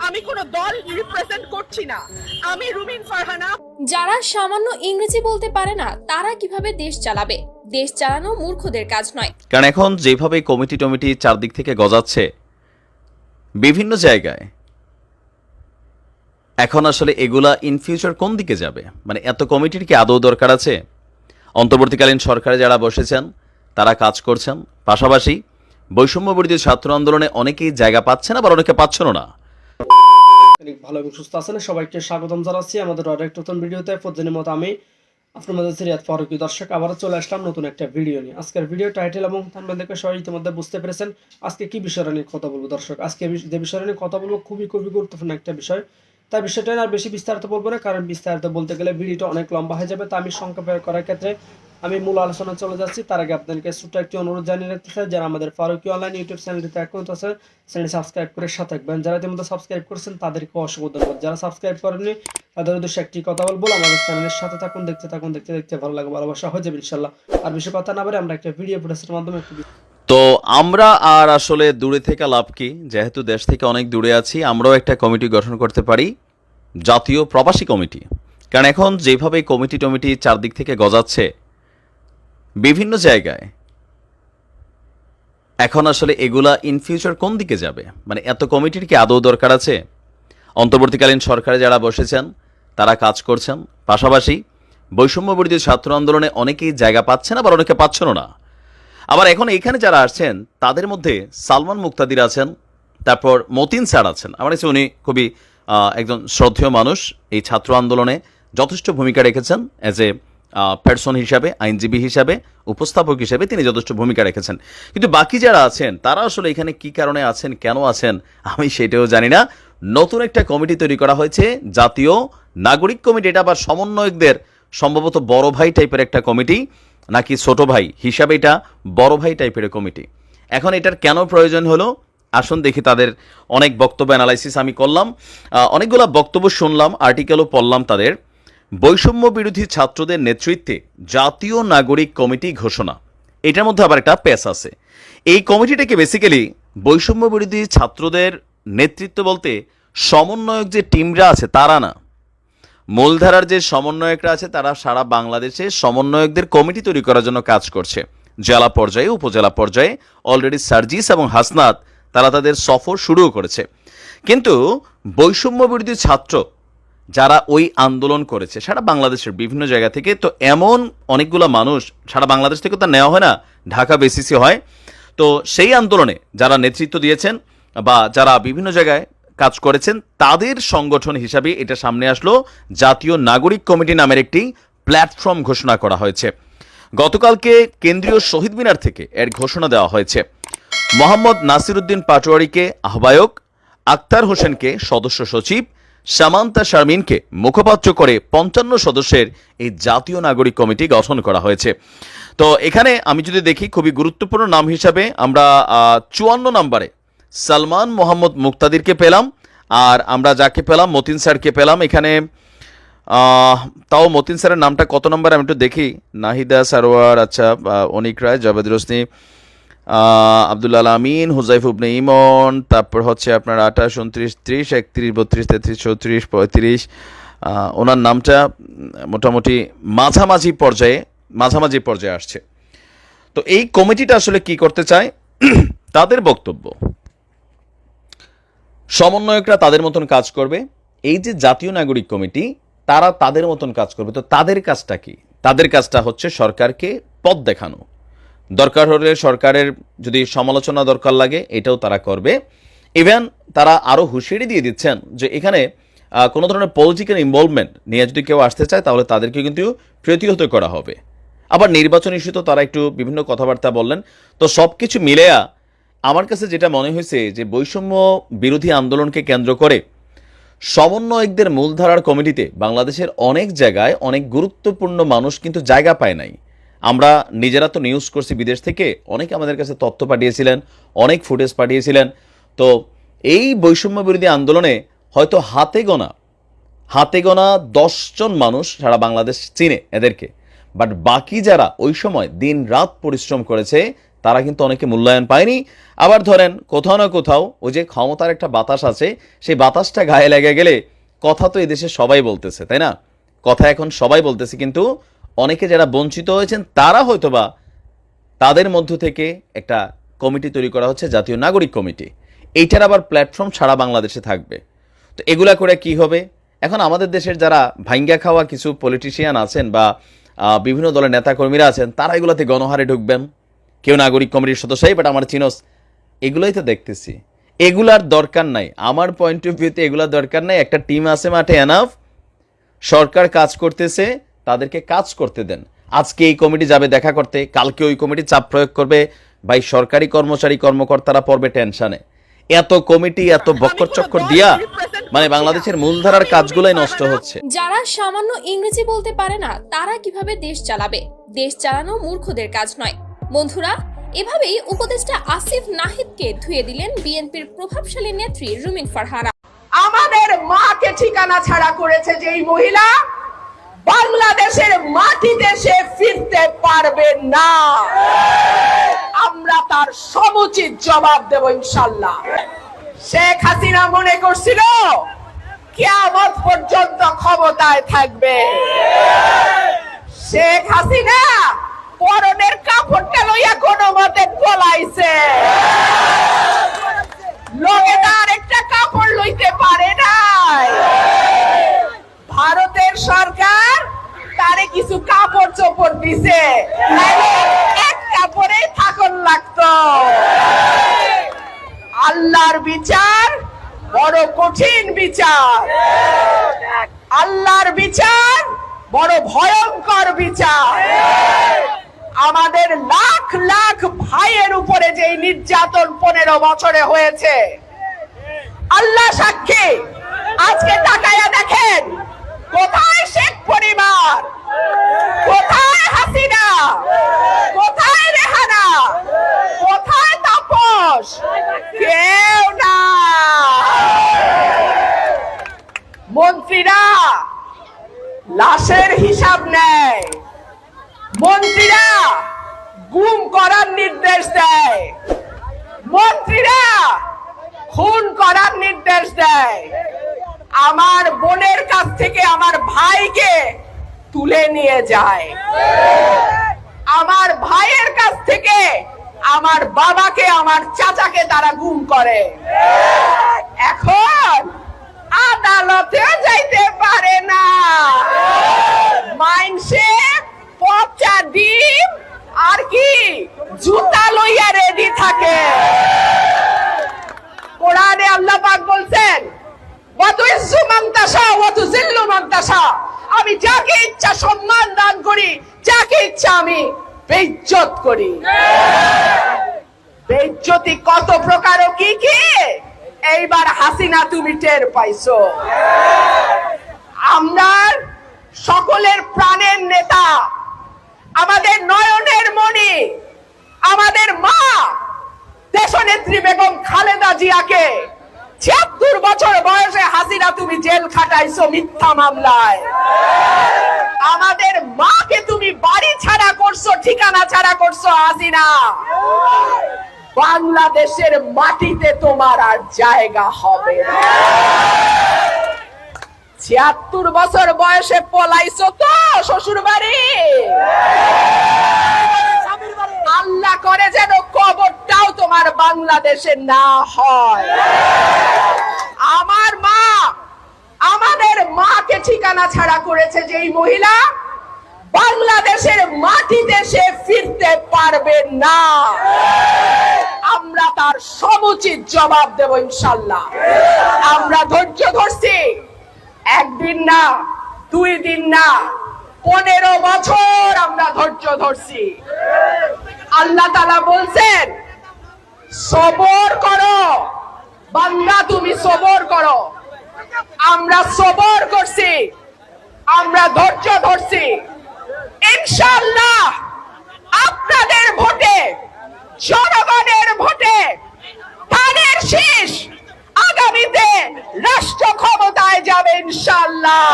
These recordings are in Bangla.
আমি কোনো দল রিপ্রেজেন্ট করছি না। আমি রুমিন ফারহানা। যারা সামান্য ইংরেজি বলতে পারে না তারা কিভাবে দেশ চালাবে? দেশ চালানো মূর্খদের কাজ নয়। কারণ এখন যেভাবে কমিটি টমিটি চারদিক থেকে গজাচ্ছে বিভিন্ন জায়গায়, এখন আসলে এগুলা ইন ফিউচার কোন দিকে যাবে? মানে এত কমিটির কি আদৌ দরকার আছে? অন্তর্বর্তীকালীন সরকারে যারা বসেছেন তারা কাজ করছেন, পাশাপাশি বৈষম্য বিরোধী ছাত্র আন্দোলনে অনেকেই জায়গা পাচ্ছেন, আবার অনেকে পাচ্ছেন না। ভালো এবং সুস্থ আছেন সবাইকে স্বাগতম জানাচ্ছি আমাদের আরেকটা নতুন ভিডিওতে। প্রতিদিনের মতো আমি আপনার মধ্যে সিরিয়াত ফারুকী দর্শক আবারও চলে আসলাম নতুন একটা ভিডিও নিয়ে। আজকের ভিডিও টাইটেল এবং থাম্বনেল দেখে সবাই ইতিমধ্যে বুঝতে পেরেছেন আজকে কি বিষয় নিয়ে কথা বলবো। দর্শক আজকে যে বিষয় নিয়ে কথা বলবো খুবই গুরুত্বপূর্ণ একটা বিষয়, তাই বিষয়টা আর বেশি বিস্তারিত বলবো না, কারণ বিস্তারিত বলতে গেলে ভিডিওটা অনেক লম্বা হয়ে যাবে। তা আমি সংক্ষেপে করার ক্ষেত্রে আমি মূল আলোচনা চলে যাচ্ছি। তার আগে আপনাদেরকে ছোট্ট একটি অনুরোধ জানিয়ে রাখতে চাই, যারা আমাদের ফারুকী অনলাইন ইউটিউব চ্যানেলটিতে অ্যাকাউন্ট আছে চ্যানেলটি সাবস্ক্রাইব করে সাথে থাকবেন। যারা ইতিমধ্যে সাবস্ক্রাইব করেছেন তাদেরকে অসংখ্য ধন্যবাদ। যারা সাবস্ক্রাইব করেননি তাদের উদ্দেশ্যে একটি কথা বলবো, আমাদের চ্যানেলের সাথে থাকুন, দেখতে থাকুন, দেখতে ভালো লাগে, ভালোবাসা হয়ে যাবে ইনশাল্লাহ। আর বেশি কথা না বলে আমরা একটা ভিডিও ফুটেজের মাধ্যমে তো আমরা আর আসলে দূরে থেকে লাভ কি? যেহেতু দেশ থেকে অনেক দূরে আছি, আমরাও একটা কমিটি গঠন করতে পারি, জাতীয় প্রবাসী কমিটি। কারণ এখন যেভাবে কমিটি টমিটি চারদিক থেকে গজাচ্ছে বিভিন্ন জায়গায়, এখন আসলে এগুলা ইন ফিউচার কোন দিকে যাবে? মানে এত কমিটির কি আদৌ দরকার আছে? অন্তর্বর্তীকালীন সরকারে যারা বসেছেন তারা কাজ করছেন, পাশাপাশি বৈষম্য বিরোধী ছাত্র আন্দোলনে অনেকেই জায়গা পাচ্ছেন, আবার অনেকে পাচ্ছেন না। আবার এখন এখানে যারা আসছেন তাদের মধ্যে সালমান মুক্তাদির আছেন, তারপর মতিন স্যার আছেন। আমার কাছে উনি খুবই একজন শ্রদ্ধেয় মানুষ, এই ছাত্র আন্দোলনে যথেষ্ট ভূমিকা রেখেছেন। অ্যাজ এ পার্সন হিসাবে, আইনজীবী হিসাবে, উপস্থাপক হিসাবে তিনি যথেষ্ট ভূমিকা রেখেছেন। কিন্তু বাকি যারা আছেন তারা আসলে এখানে কি কারণে আছেন, কেন আছেন, আমি সেটাও জানি না। নতুন একটা কমিটি তৈরি করা হয়েছে, জাতীয় নাগরিক কমিটি। এটা আবার সমন্বয়কদের সম্ভবত বড় ভাই টাইপের একটা কমিটি, নাকি ছোট ভাই হিসাবে এটা বড় ভাই টাইপের কমিটি। এখন এটার কেন প্রয়োজন হলো আসুন দেখি। তাদের অনেক বক্তব্য অ্যানালাইসিস আমি করলাম, অনেকগুলো বক্তব্য শুনলাম, আর্টিকেলও পড়লাম তাদের। বৈষম্য বিরোধী ছাত্রদের নেতৃত্বে জাতীয় নাগরিক কমিটি ঘোষণা, এটার মধ্যে আবার একটা পেস আছে। এই কমিটিটাকে বেসিক্যালি বৈষম্য বিরোধী ছাত্রদের নেতৃত্ব বলতে সমন্বয়ক যে টিমরা আছে তারা না, মূলধারার যে সমন্বয়করা আছে তারা সারা বাংলাদেশে সমন্বয়কদের কমিটি তৈরি করার জন্য কাজ করছে। জেলা পর্যায়ে, উপজেলা পর্যায়ে অলরেডি সার্জিস এবং হাসনাত তারা তাদের সফর শুরুও করেছে। কিন্তু বৈষম্য বিরোধী ছাত্র যারা ওই আন্দোলন করেছে সারা বাংলাদেশের বিভিন্ন জায়গা থেকে, তো এমন অনেকগুলো মানুষ সারা বাংলাদেশ থেকে তো নেওয়া হয় না, ঢাকা বেসিসে হয়। তো সেই আন্দোলনে যারা নেতৃত্ব দিয়েছেন বা যারা বিভিন্ন জায়গায় কাজ করেছেন তাদের সংগঠন হিসাবে এটা সামনে আসলো, জাতীয় নাগরিক কমিটি নামের একটি প্ল্যাটফর্ম ঘোষণা করা হয়েছে। গতকালকে কেন্দ্রীয় শহীদ মিনার থেকে এর ঘোষণা দেওয়া হয়েছে। মোহাম্মদ নাসিরউদ্দিন পাটোয়ারিকে আহ্বায়ক, আক্তার হোসেনকে সদস্য সচিব, সামান্তা শারমিনকে মুখপাত্র করে ৫৫ সদস্যের এই জাতীয় নাগরিক কমিটি গঠন করা হয়েছে। তো এখানে আমি যদি দেখি খুবই গুরুত্বপূর্ণ নাম হিসাবে আমরা ৫৪ নম্বরে সালমান মোহাম্মদ মুক্তাদিরকে পেলাম, আর আমরা যাকে পেলাম মতিন স্যারকে পেলাম। এখানে তাও মতিন স্যারের নামটা কত নম্বর আমি একটু দেখি। নাহিদা সারোয়ার, আচ্ছা, অনিক রায়, জাভেদ রোশনি, আব্দুল আমিন, হুজাইফ ইবনে ইমন, তারপর হচ্ছে আপনার ২৮, ২৯, ৩০, ৩১, ৩২, ৩৩, ৩৪, ৩৫। ওনার নামটা মোটামুটি মাঝামাঝি পর্যায়ে আসছে। তো এই কমিটিটা আসলে কি করতে চায়? তাদের বক্তব্য, সমন্বয়করা তাদের মতন কাজ করবে, এই যে জাতীয় নাগরিক কমিটি তারা তাদের মতন কাজ করবে। তো তাদের কাজটা কি? তাদের কাজটা হচ্ছে সরকারকে পথ দেখানো, দরকার হলে সরকারের যদি সমালোচনা দরকার লাগে এটাও তারা করবে। ইভেন তারা আরও হুঁশিয়ারি দিয়ে দিচ্ছেন যে এখানে কোনো ধরনের পলিটিক্যাল ইনভলভমেন্ট নিয়ে যদি কেউ আসতে চায় তাহলে তাদেরকে কিন্তু প্রতিহত করা হবে। আবার নির্বাচন ইস্যুতে তারা একটু বিভিন্ন কথাবার্তা বললেন। তো সব কিছু মিলেয়া আমার কাছে যেটা মনে হয়েছে যে বৈষম্য বিরোধী আন্দোলনকে কেন্দ্র করে সমন্বয়কদের মূলধারার কমিটিতে বাংলাদেশের অনেক জায়গায় অনেক গুরুত্বপূর্ণ মানুষ কিন্তু জায়গা পায় নাই। আমরা নিজেরা তো নিউজ করছি, বিদেশ থেকে অনেকে আমাদের কাছে তথ্য পাঠিয়েছিলেন, অনেক ফুটেজ পাঠিয়েছিলেন। তো এই বৈষম্য বিরোধী আন্দোলনে হয়তো হাতে গোনা ১০ জন মানুষ সারা বাংলাদেশ চিনে এদেরকে, বাট বাকি যারা ওই সময় দিন রাত পরিশ্রম করেছে তারা কিন্তু অনেকে মূল্যায়ন পায়নি। আবার ধরেন কোথাও না কোথাও ওই যে ক্ষমতার একটা বাতাস আছে, সেই বাতাসটা গায়ে লেগে গেলে কথা তো এদেশে সবাই বলতেছে, তাই না? কথা এখন সবাই বলতেছে, কিন্তু অনেকে যারা বঞ্চিত হয়েছেন তারা হয়তোবা তাদের মধ্য থেকে একটা কমিটি তৈরি করা হচ্ছে, জাতীয় নাগরিক কমিটি। এইটার আবার প্ল্যাটফর্ম সারা বাংলাদেশে থাকবে। তো এগুলা করে কি হবে? এখন আমাদের দেশের যারা ভাঙ্গা খাওয়া কিছু পলিটিশিয়ান আছেন বা বিভিন্ন দলের নেতাকর্মীরা আছেন, তারা এগুলাতে গণহারে ঢুকবেন। কেউ নাগরিক কমিটির সদস্যই, বাট আমার চিনোস, এগুলোই তো দেখতেছি। এগুলার দরকার নাই, আমার পয়েন্ট অফ ভিউতে এগুলার দরকার নাই। একটা টিম আছে মাঠে, এনাফ। সরকার কাজ করতেছে, তাদেরকে কাজ করতে দেন। আজকে এই কমিটি যাবে দেখা করতে, কালকে ওই কমিটি চাপ প্রয়োগ করবে। ভাই, সরকারি কর্মচারী কর্মকর্তারা পড়বে টেনশনে। এত কমিটি, এত বক্কর চক্কর দিয়া মানে বাংলাদেশের মূলধারার কাজগুলোই নষ্ট হচ্ছে। যারা সামান্য ইংরেজি বলতে পারে না, তারা কিভাবে দেশ চালাবে? দেশ চালানো মূর্খদের কাজ নয়। বন্ধুরা, এভাবেই উপদেষ্টা আসিফ নাহিদকে ধুয়ে দিলেন বিএনপির প্রভাবশালী নেত্রী রুমিন ফারহানা। আমাদের মাকে ঠিকানা ছাড়া করেছে যে এই মহিলা, বাংলাদেশের মাটিতে সে ফিরতে পারবে না। আমরা তার সমুচিত জবাব দেব ইনশাআল্লাহ। শেখ হাসিনা মনে করছিল কিয়ামত পর্যন্ত ক্ষমতায় থাকবে। শেখ হাসিনা পরনের কাপড়টা লইয়া কোনো মতে পলাইছে, লোকে তার একটা কাপড় লইতে পারে নাই। ভারতের সরকার তারে কিছু কাপড় চোপড় দিছে, এক কাপড়ে থাকন লাগতো। আল্লাহর বিচার বড় কঠিন বিচার, আল্লাহর বিচার বড় ভয়ঙ্কর বিচার। আমাদের লাখ লাখ ভাইয়ের উপরে যে নির্যাতন 15 বছরে হয়েছে, আল্লাহ সাক্ষী। আজকে তাকায়া দেখেন, কোথায় শেখ পরিবার, কোথায় হাসিনা, কোথায় রেহানা, কোথায় তাপস? কেউ না। মন্ত্রীরা লাশের হিসাব নেয়, মন্ত্রীরা গুম করার নির্দেশ দেয়, মন্ত্রীরা খুন করার নির্দেশ দেয়। আমার বোনের কাছ থেকে আমার ভাইকে তুলে নিয়ে যায়, আমার ভাইয়ের কাছ থেকে আমার বাবাকে, আমার চাচাকে তারা গুম করে। এখন আদালতে যাইতে পারে না, মাইনসে পচা ডিম আর কি জুতা লইয়া রেডি থাকে। কোরআনে আল্লাহ পাক বলছেন, আমি যাকে ইচ্ছা সম্মান দান করি, যাকে ইচ্ছা আমি বেইজ্জত করি। বেইজ্জতি কত প্রকার ও কি কি এইবার হাসিনা তুমি টের পাইছো। আমরা সকলের প্রাণের নেতা, আমাদের নয়নের মণি, আমাদের মা দেশনেত্রী বেগম খালেদা জিয়াকে ৭৬ বছর বয়সে হাসিনা তুমি জেল খাটাইছো মিথ্যা মামলায়। আমাদের মাকে তুমি বাড়ি ছাড়া করছো, ঠিকানা ছাড়া করছো হাসিনা। বাংলাদেশের মাটিতে তোমার আর জায়গা হবে না। ৭৬ বছর বয়সে পলাইছো তো শ্বশুর বাড়ি। আল্লাহ করে যেন কবরটাও তোমার বাংলাদেশে না হয়। আমার মা, আমাদের মাকে ঠিকানা ছাড়া করেছে যে এই মহিলা, বাংলাদেশের মাটিতে সে ফিরতে পারবে না। আমরা তার সমুচিত জবাব দেব ইনশাআল্লাহ। আমরা ধৈর্য ধরছি, একদিন না, 2 দিন না, 15 বছর আমরা ধৈর্য ধরছি। আল্লাহ তাআলা বলছেন, সবর করো বান্দা, তুমি সবর করো। আমরা সবর করছি, আমরা ধৈর্য ধরছি। ইনশাআল্লাহ আপনাদের ভোটে, জনগণের ভোটে ধানের শীষ আগামীতে রাষ্ট্র ক্ষমতায় যাবে ইনশাআল্লাহ।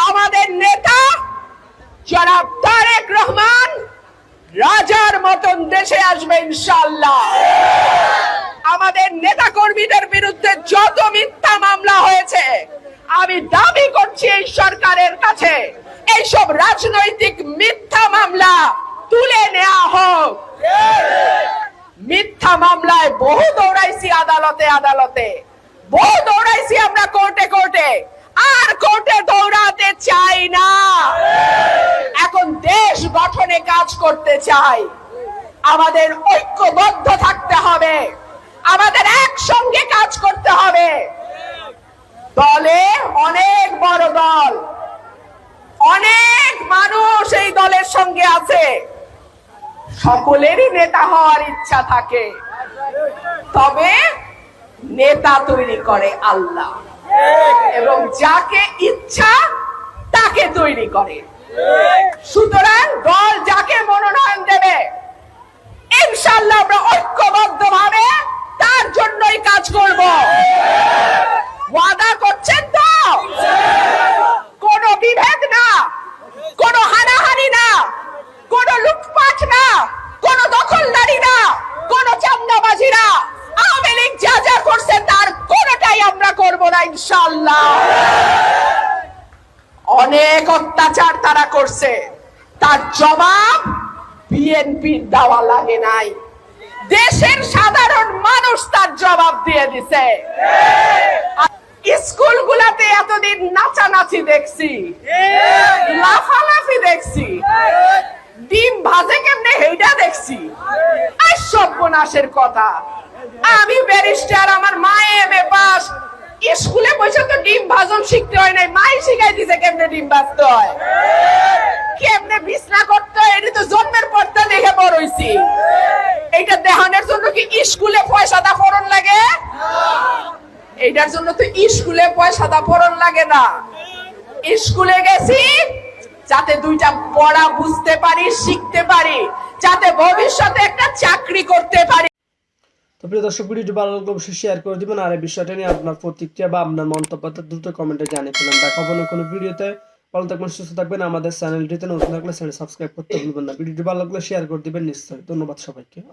আমাদের নেতা জনাব তারেক রহমান রাজার মতন দেশে আসবে ইনশাআল্লাহ। আমাদের নেতা কর্মীদের বিরুদ্ধে যত মিথ্যা মামলা হয়েছে, আমি দাবি করছি এই সরকারের কাছে এইসব রাজনৈতিক মিথ্যা মামলা তুলে নেওয়া হোক। মিথ্যা মামলায় বহু দৌড়াইছি আদালতে আদালতে, বহু দৌড়াইছি আমরা কোর্টে কোর্টে, আর কোর্টে দৌড়াতে চাই না। এখন দেশ গঠনে কাজ করতে চাই। আমাদের ঐক্যবদ্ধ থাকতে হবে, আমাদের একসঙ্গে কাজ করতে হবে। দলে অনেক বড় দল, অনেক মানুষ এই দলের সঙ্গে আছে, সকলেরই নেতা হওয়ার ইচ্ছা থাকে, তবে নেতা তৈরি করে আল্লাহ, এবং যাকে ইচ্ছা তাকে তৈরি করে। সুতরাং দল যাকে মনোনয়ন দেবে ইনশাআল্লাহ আমরা ঐক্যবদ্ধ ভাবে তার জন্যই কাজ করব। ওয়াদা করছেন তো? কোনো বিভেদ না, কোনো হানাহানি না, কোনো লুটপাট না, কোনো দখলদারি না, কোনো চাঁদাবাজি না। আওয়ামী লীগ যা যা করছে তার কোনোটাই আমরা করব না ইনশাআল্লাহ। অনেক অত্যাচার তারা করছে, তার জবাব বিএনপির দেওয়া লাগে নাই, দেশের সাধারণ মানুষ তার জবাব দিয়ে দিছে। স্কুলগুলাতে এতদিন নাচানাচি দেখছি, লাফালাফি দেখছি, ডিম ভাজে কেমনে হেইটা দেখছি। আর সর্বনাশের কথা, আমি ব্যারিস্টার, আমার মা এমএ পাস, স্কুলে বসে তো ডিম ভাজন শিখতে হয় নাই, মাই শিখাই দিছে কেমনে ডিম ভাজতে হয়, কেমনে বিছনা করতে হয়, এটা তো জন্মের পর তো দেখে বড় হইছি। এইটা দেখানোর জন্য কি স্কুলে পয়সা দা ফরন লাগে? এইটার জন্য তো স্কুলে পয়সা দা ফরন লাগে না। স্কুলে গেছি যাতে দুইটা পড়া বুঝতে পারি, শিখতে পারি, যাতে ভবিষ্যতে একটা চাকরি করতে পারি। তো প্রিয় দর্শক, ভিডিওটি ভালো লাগলে অবশ্যই শেয়ার করে দিবেন, আর এই বিষয়টা নিয়ে আপনার প্রতিক্রিয়া বা আপনার মন্তব্য দ্রুত কমেন্টে জানিয়ে ফেলেন। দেখা হবে না কোনো ভিডিওতে। ভালো থাকবেন, সুস্থ থাকবেন। আমাদের চ্যানেলটিতে নতুন থাকলে চ্যানেল সাবস্ক্রাইব করতে ভুলবেন না। ভিডিওটি ভালো লাগলে শেয়ার করে দিবেন নিশ্চয়ই। ধন্যবাদ সবাইকে।